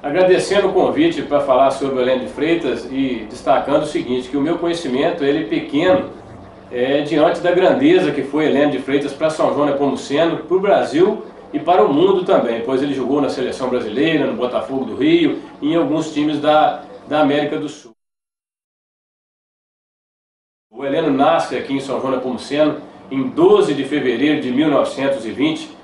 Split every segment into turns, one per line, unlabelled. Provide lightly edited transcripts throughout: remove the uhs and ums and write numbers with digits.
Agradecendo o convite para falar sobre o Heleno de Freitas e destacando o seguinte, que o meu conhecimento ele é pequeno diante da grandeza que foi Heleno de Freitas para São João Nepomuceno, para o Brasil e para o mundo também, pois ele jogou na seleção brasileira, no Botafogo do Rio e em alguns times da América do Sul. O Heleno nasce aqui em São João Nepomuceno em 12 de fevereiro de 1920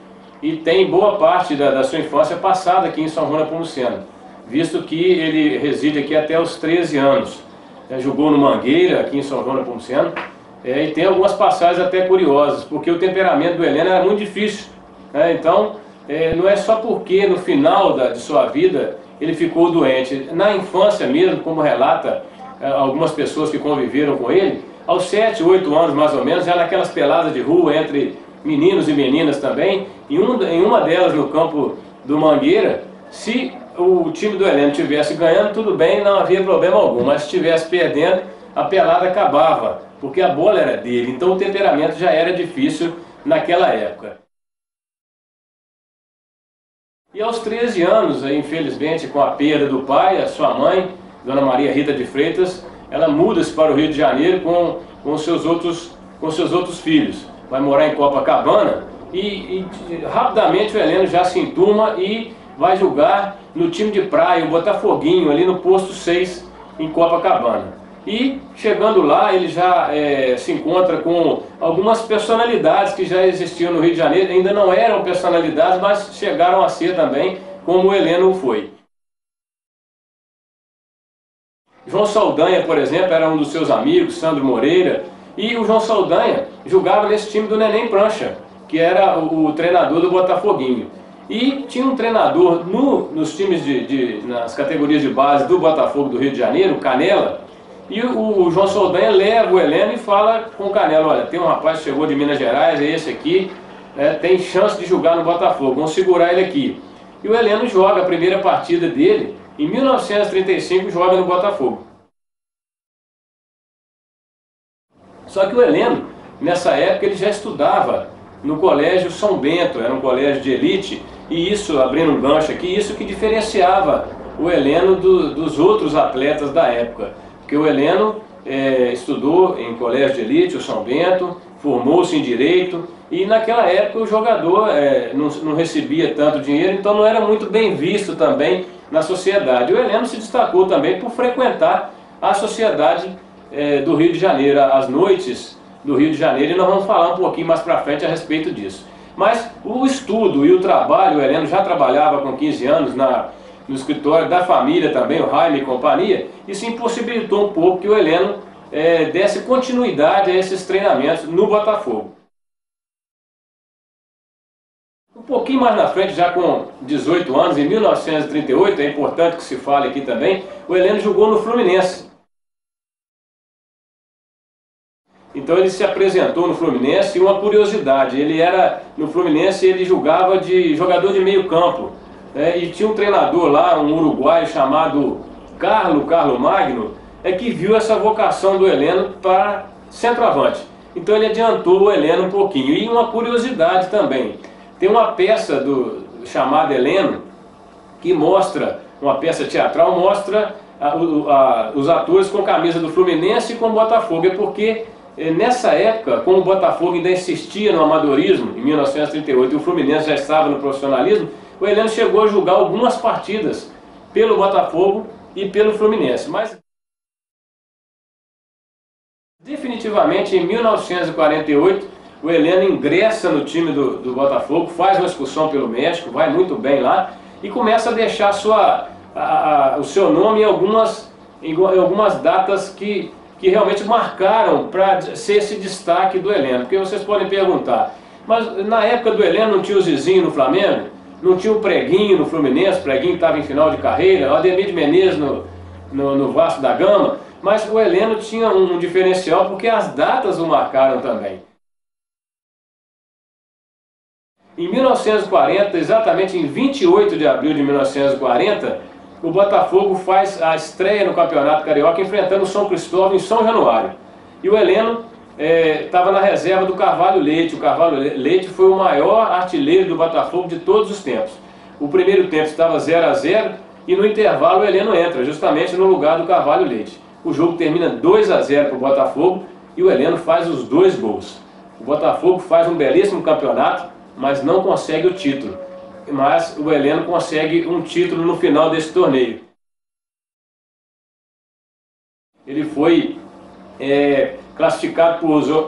e tem boa parte da sua infância passada aqui em São João Nepomuceno, visto que ele reside aqui até os 13 anos. Jogou no Mangueira, aqui em São João Nepomuceno, e tem algumas passagens até curiosas, porque o temperamento do Heleno era muito difícil. Então, não é só porque no final de sua vida ele ficou doente. Na infância mesmo, como relata algumas pessoas que conviveram com ele, aos 7, 8 anos mais ou menos, já naquelas peladas de rua entre meninos e meninas também, em uma delas no campo do Mangueira, se o time do Heleno estivesse ganhando, tudo bem, não havia problema algum, mas se estivesse perdendo, a pelada acabava, porque a bola era dele, então o temperamento já era difícil naquela época. E aos 13 anos, infelizmente, com a perda do pai, a sua mãe, Dona Maria Rita de Freitas, ela muda-se para o Rio de Janeiro com seus outros filhos. Vai morar em Copacabana e rapidamente o Heleno já se enturma e vai jogar no time de praia, o Botafoguinho, ali no posto 6 em Copacabana. E chegando lá ele já se encontra com algumas personalidades que já existiam no Rio de Janeiro, ainda não eram personalidades, mas chegaram a ser também, como o Heleno foi. João Saldanha, por exemplo, era um dos seus amigos, Sandro Moreira, e o João Saldanha jogava nesse time do Neném Prancha, que era o treinador do Botafoguinho. E tinha um treinador nos times nas categorias de base do Botafogo do Rio de Janeiro, Canela, e o João Saldanha leva o Heleno e fala com o Canela: olha, tem um rapaz que chegou de Minas Gerais, é esse aqui, tem chance de jogar no Botafogo, vamos segurar ele aqui. E o Heleno joga a primeira partida dele, em 1935, joga no Botafogo. Só que o Heleno, nessa época, ele já estudava no Colégio São Bento, era um colégio de elite, e isso, abrindo um gancho aqui, isso que diferenciava o Heleno dos outros atletas da época. Porque o Heleno estudou em colégio de elite, o São Bento, formou-se em Direito, e naquela época o jogador não recebia tanto dinheiro, então não era muito bem visto também na sociedade. O Heleno se destacou também por frequentar a sociedade do Rio de Janeiro, as noites do Rio de Janeiro, e nós vamos falar um pouquinho mais para frente a respeito disso. Mas o estudo e o trabalho, o Heleno já trabalhava com 15 anos no escritório da família também, o Jaime e companhia, isso impossibilitou um pouco que o Heleno desse continuidade a esses treinamentos no Botafogo. Um pouquinho mais na frente, já com 18 anos, em 1938, é importante que se fale aqui também, o Heleno jogou no Fluminense. Então ele se apresentou no Fluminense, e uma curiosidade, no Fluminense ele jogava de jogador de meio campo, e tinha um treinador lá, um uruguaio chamado Carlo Magno, que viu essa vocação do Heleno para centroavante. Então ele adiantou o Heleno um pouquinho. E uma curiosidade também, tem uma peça chamada Heleno, que mostra, uma peça teatral, mostra os atores com camisa do Fluminense e com o Botafogo. É porque nessa época, como o Botafogo ainda insistia no amadorismo, em 1938, e o Fluminense já estava no profissionalismo, o Heleno chegou a jogar algumas partidas pelo Botafogo e pelo Fluminense. Mas definitivamente em 1948 o Heleno ingressa no time do Botafogo, faz uma excursão pelo México, vai muito bem lá e começa a deixar o seu nome em algumas datas que realmente marcaram para ser esse destaque do Heleno. Porque vocês podem perguntar, mas na época do Heleno não tinha o Zizinho no Flamengo? Não tinha o Preguinho no Fluminense? O Preguinho estava em final de carreira, o Ademir de Menezes no Vasco da Gama, mas o Heleno tinha um diferencial porque as datas o marcaram também. Em 1940, exatamente em 28 de abril de 1940, o Botafogo faz a estreia no Campeonato Carioca enfrentando o São Cristóvão em São Januário. E o Heleno estava na reserva do Carvalho Leite. O Carvalho Leite foi o maior artilheiro do Botafogo de todos os tempos. O primeiro tempo estava 0 a 0 e no intervalo o Heleno entra, justamente no lugar do Carvalho Leite. O jogo termina 2-0 para o Botafogo e o Heleno faz os 2 gols. O Botafogo faz um belíssimo campeonato, mas não consegue o título. Mas o Heleno consegue um título no final desse torneio. Ele foi classificado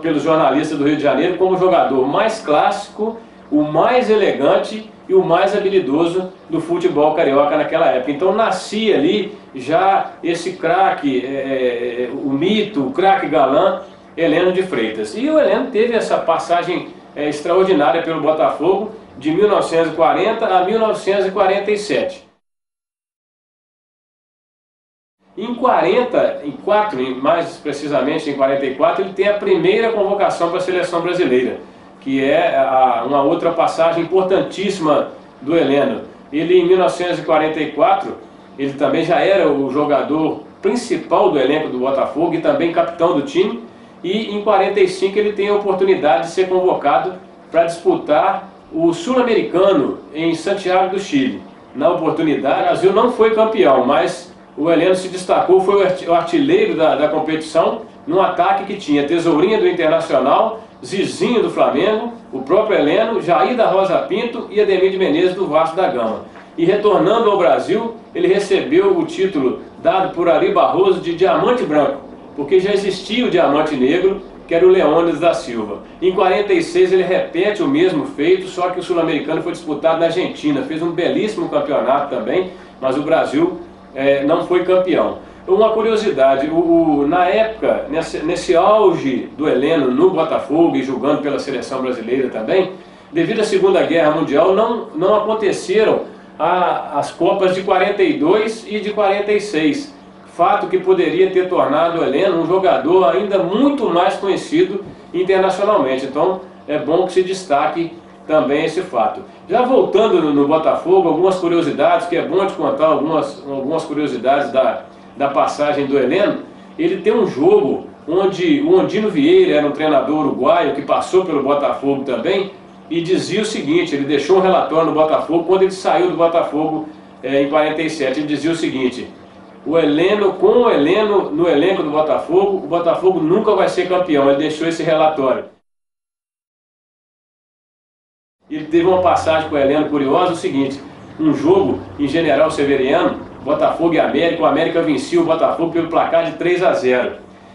pelos jornalistas do Rio de Janeiro como o jogador mais clássico, o mais elegante e o mais habilidoso do futebol carioca naquela época. Então nascia ali já esse craque, o mito, o craque galã, Heleno de Freitas. E o Heleno teve essa passagem extraordinária pelo Botafogo de 1940 a 1947. Em 44, mais precisamente em 44, ele tem a primeira convocação para a seleção brasileira, que é uma outra passagem importantíssima do Heleno. Ele, em 1944, ele também já era o jogador principal do elenco do Botafogo e também capitão do time, e em 45 ele tem a oportunidade de ser convocado para disputar o Sul-Americano em Santiago do Chile. Na oportunidade, o Brasil não foi campeão, mas o Heleno se destacou, foi o artilheiro da competição, num ataque que tinha Tesourinha do Internacional, Zizinho do Flamengo, o próprio Heleno, Jair da Rosa Pinto e Ademir de Menezes do Vasco da Gama. E retornando ao Brasil, ele recebeu o título dado por Ari Barroso de Diamante Branco, porque já existia o Diamante Negro, que era o Leônidas da Silva. Em 46 ele repete o mesmo feito, só que o Sul-Americano foi disputado na Argentina, fez um belíssimo campeonato também, mas o Brasil não foi campeão. Uma curiosidade, na época, nesse auge do Heleno no Botafogo e jogando pela seleção brasileira também, devido à Segunda Guerra Mundial, não aconteceram as Copas de 42 e de 46. Fato que poderia ter tornado o Heleno um jogador ainda muito mais conhecido internacionalmente. Então é bom que se destaque também esse fato. Já voltando no Botafogo, algumas curiosidades, que é bom te contar algumas curiosidades da passagem do Heleno. Ele tem um jogo onde o Ondino Vieira era um treinador uruguaio que passou pelo Botafogo também e dizia o seguinte, ele deixou um relatório no Botafogo quando ele saiu do Botafogo em 47, ele dizia o seguinte: com o Heleno no elenco do Botafogo, o Botafogo nunca vai ser campeão. Ele deixou esse relatório. Ele teve uma passagem com o Heleno curiosa, o seguinte: um jogo em General Severiano, Botafogo e América, o América vencia o Botafogo pelo placar de 3-0.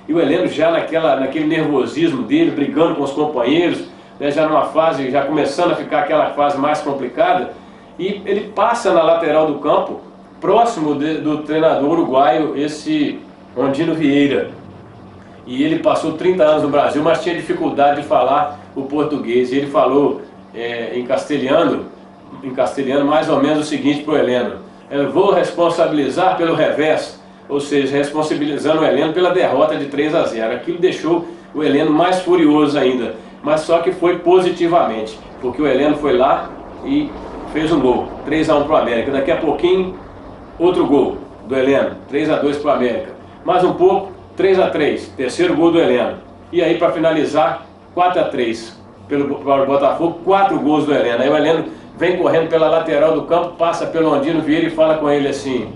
E o Heleno já naquele nervosismo dele, brigando com os companheiros, já numa fase, já começando a ficar aquela fase mais complicada, e ele passa na lateral do campo, próximo do treinador uruguaio, esse Ondino Vieira. E ele passou 30 anos no Brasil, mas tinha dificuldade de falar o português. E ele falou em castelhano mais ou menos o seguinte para o Heleno: eu vou responsabilizar pelo revés, ou seja, responsabilizando o Heleno pela derrota de 3-0. Aquilo deixou o Heleno mais furioso ainda, mas só que foi positivamente, porque o Heleno foi lá e fez um gol, 3-1 para o América. Daqui a pouquinho, outro gol do Heleno, 3-2 para o América. Mais um pouco, 3-3, terceiro gol do Heleno. E aí, para finalizar, 4-3 para o Botafogo, 4 gols do Heleno. Aí o Heleno vem correndo pela lateral do campo, passa pelo Ondino Vieira e fala com ele assim: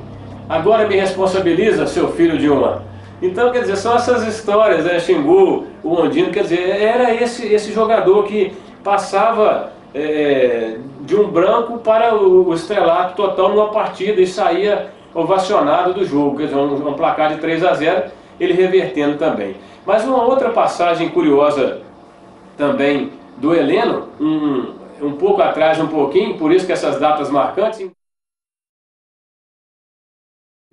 agora me responsabiliza, seu filho de uma. Então, quer dizer, são essas histórias, né? Xingou o Ondino, quer dizer, era esse jogador que passava de um branco para o estrelato total numa partida e saía ovacionado do jogo, quer dizer, um placar de 3-0, ele revertendo também. Mas uma outra passagem curiosa também do Heleno, um pouco atrás, um pouquinho, por isso que essas datas marcantes.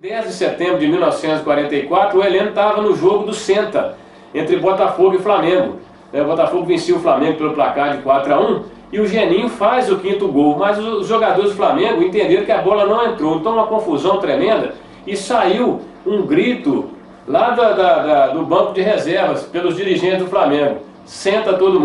10 de setembro de 1944, o Heleno estava no jogo do Senta, entre Botafogo e Flamengo. O Botafogo vencia o Flamengo pelo placar de 4-1 e o Geninho faz o 5º gol, mas os jogadores do Flamengo entenderam que a bola não entrou, então uma confusão tremenda e saiu um grito lá do banco de reservas pelos dirigentes do Flamengo: senta todo mundo.